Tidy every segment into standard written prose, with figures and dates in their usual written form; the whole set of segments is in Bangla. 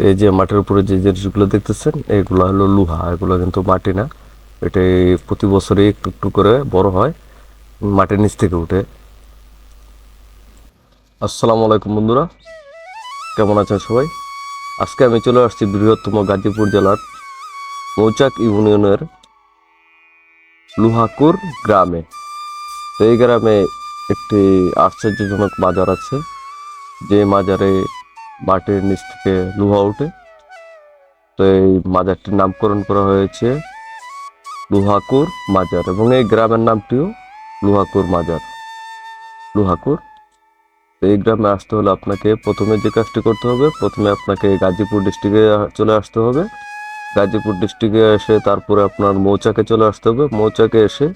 এই যে মাটির উপরে যে জিনিসগুলো দেখতেছেন এগুলো হলো লোহা, এগুলো কিন্তু মাটি না। এটা প্রতি বছরই একটু একটু করে বড় হয়, মাটির নিচ থেকে উঠে। আসসালামু আলাইকুম বন্ধুরা, কেমন আছেন সবাই? আজকে আমি চলে আসছি বৃহত্তম গাজীপুর জেলার মৌচাক ইউনিয়নের লুহাকুর গ্রামে। তো এই গ্রামে একটি আশ্চর্যজনক মাজার আছে, যে মাজারে মাটির নিচ থেকে লোহা ওঠে। তো এই মাজারটির নামকরণ করা হয়েছে লুহাকুর মাজার, এবং এই গ্রামের নামটিও লুহাকুর মাজার। লুহাকুর। তো এই গ্রামে আসতে হলে আপনাকে প্রথমে যে কাজটি করতে হবে, প্রথমে আপনাকে গাজীপুর ডিস্ট্রিক্টে চলে আসতে হবে। গাজীপুর ডিস্ট্রিক্টে এসে তারপরে আপনার মৌচাকে চলে আসতে হবে। মৌচাকে এসে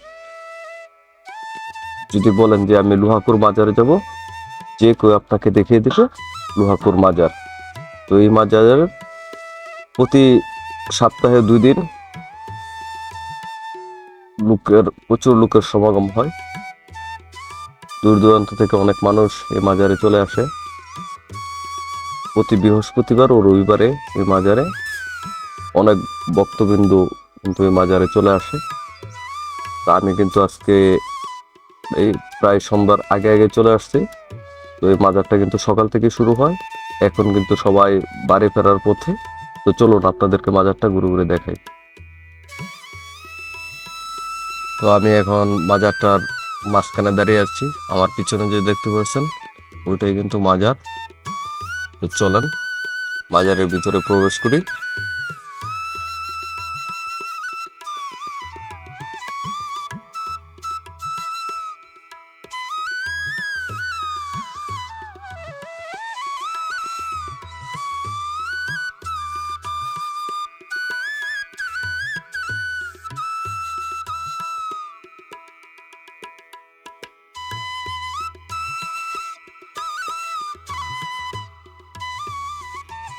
যদি বলেন যে আমি লুহাকুর মাজারে যাব, যে কেউ আপনাকে দেখিয়ে দেবে লুহাকুর মাজার। তো এই মাজারের প্রতি সপ্তাহে 2 দিন প্রচুর লোকের সমাগম হয়। দূর দূরান্ত থেকে অনেক মানুষ এই মাজারে চলে আসে। প্রতি বৃহস্পতিবার ও রবিবারে এই মাজারে অনেক ভক্তবিন্দু কিন্তু এই মাজারে চলে আসে। তা আমি কিন্তু আজকে এই প্রায় সন্ধ্যার আগে আগে চলে আসছি। তো এই মাজারটা কিন্তু সকাল থেকে শুরু হয়, এখন কিন্তু সবাই বাড়ি ফেরার পথে। তো চলুন আপনাদেরকে মাজারটা ঘুরে ঘুরে দেখাই। তো আমি এখন মাজারটার মাঝখানে দাঁড়িয়ে আছি। আমার পিছনে যে দেখতে পাচ্ছেন ওইটাই কিন্তু মাজার। তো চলেন মাজারের ভিতরে প্রবেশ করি।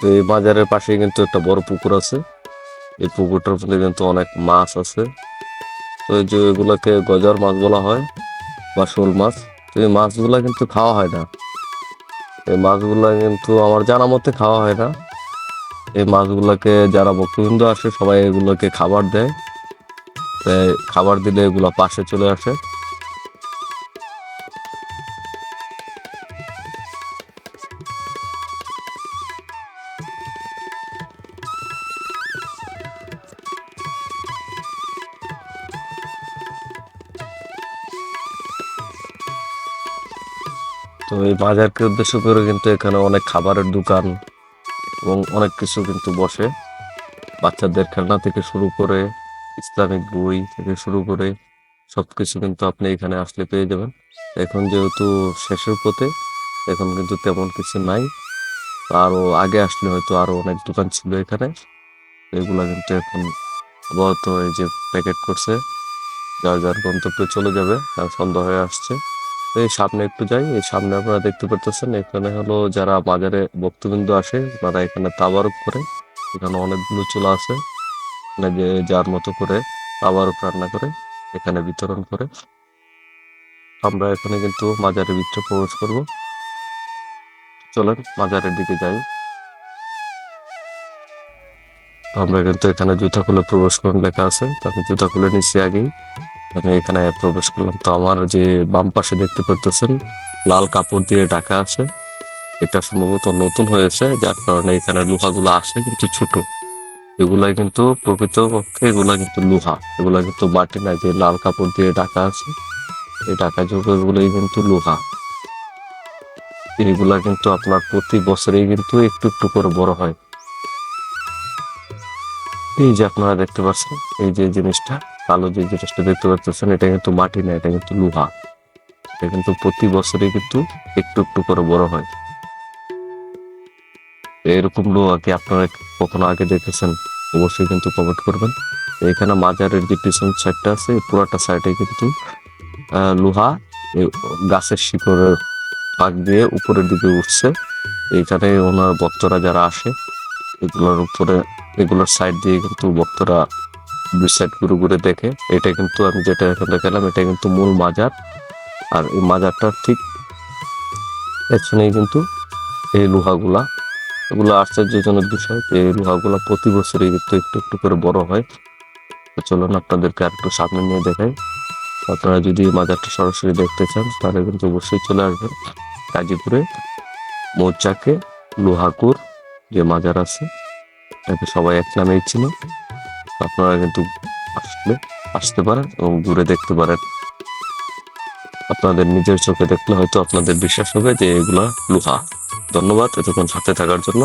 তো এই বাজারের পাশে কিন্তু একটা বড় পুকুর আছে। এই পুকুরটার মধ্যে কিন্তু অনেক মাছ আছে। তো এই যে এগুলাকে গজার মাছ বলা হয় বা শোল মাছ। তো এই মাছগুলা কিন্তু খাওয়া হয় না। এই মাছগুলা কিন্তু আমার জানা মতে খাওয়া হয় না। এই মাছগুলাকে যারা ভক্তবৃন্দ আসে সবাই এগুলোকে খাবার দেয়। খাবার দিলে এগুলা পাশে চলে আসে। তো এই বাজারকে উদ্দেশ্য করে কিন্তু এখানে অনেক খাবারের দোকান এবং অনেক কিছু কিন্তু বসে। বাচ্চাদের খেলনা থেকে শুরু করে ইসলামিক বই থেকে শুরু করে সবকিছু কিন্তু আপনি এখানে আসলে পেয়ে যাবেন। এখন যেহেতু শেষের পথে, এখন কিন্তু তেমন কিছু নাই। আরো আগে আসলে হয়তো আরো অনেক দোকান ছিল এখানে। এগুলা কিন্তু এখন আপাতত এই যে প্যাকেট করছে, যার যার গন্তব্যে চলে যাবে, কারণ সন্ধ্যা হয়ে আসছে। তো এই সামনে একটু যাই। এই সামনে আপনারা দেখতে পাচ্ছেন এখানে হলো যারা বাজারে ভক্তবৃন্দ আসে তারা এখানে তাবারুক করে। এখানে অনেকগুলো চুলা আছে, মানে যে যার মতো করে তাবারুক রান্না করে এখানে বিতরণ করে। আমরা এখানে কিন্তু মাজারের ভিতরে প্রবেশ করব। চলেন মাজারের দিকে যাই। আমরা কিন্তু এখানে জুতা খুলে প্রবেশ করুন লেখা আছে, তো আমি জুতা খুলে নিচ্ছি আগেই। আমি এখানে প্রবেশ করলাম। তো আমার যে বাম পাশে দেখতে পাচ্ছেন লাল কাপড় দিয়ে ঢাকা আছে। এটা সম্ভবত নতুন হয়েছে, যার কারণে এখানে লোহাগুলো আসে কিন্তু ছোট। এগুলাই কিন্তু প্রকৃতপক্ষে এগুলা কিন্তু লোহা, এগুলা কিন্তু মাটি না। যে লাল কাপড় দিয়ে ঢাকা আছে, এই ঢাকা এগুলোই কিন্তু লোহা। এগুলা কিন্তু আপনার প্রতি বছরেই কিন্তু একটু একটু করে বড় হয়। এই যে আপনারা দেখতে পাচ্ছেন এই যে জিনিসটা, কালো যে জিনিসটা দেখতে পাচ্ছেন, এটা কিন্তু মাটি না, এটা কিন্তু লোহা। এটা কিন্তু প্রতি বছরই কিন্তু একটু একটু করে বড় হয়। এরকম লোহা কি আপনারা কখনো আগে দেখেছেন? অবশ্যই কিন্তু কমেন্ট করবেন। এখানে মাজারের যে পিছন সাইডটা আছে, পুরাটা সাইডে কিন্তু লোহা গাছের শিকড়ের ফাঁক দিয়ে উপরের দিকে উঠছে। এইখানে ওনার ভক্তরা যারা আসে এগুলোর উপরে, এগুলোর সাইড দিয়ে কিন্তু ভক্তরা 2 সাইড ঘুরে ঘুরে দেখে। এটা কিন্তু আমি যেটা এখন দেখালাম এটা কিন্তু মূল মাজার। আর এই মাজারটার ঠিক পেছনেই কিন্তু এই লোহাগুলা এগুলো আশ্চর্যজনক বিষয় যে এই লোহাগুলো প্রতি বছরই কিন্তু একটু একটু করে বড় হয়। তো চলুন আপনাদেরকে আর একটু সামনে নিয়ে দেখাই। আপনারা যদি এই মাজারটা সরাসরি দেখতে চান তাহলে কিন্তু অবশ্যই চলে আসবেন গাজীপুরে মৌচাকে লোহাকুর যে মাজার আছে, এটাকে সবাই এক নামেই চিনে। আপনারা কিন্তু আসতে পারেন এবং ঘুরে দেখতে পারেন। আপনাদের নিজের চোখে দেখলে হয়তো আপনাদের বিশ্বাস হবে যে এগুলা লোহা। ধন্যবাদ এতক্ষণ সাথে থাকার জন্য।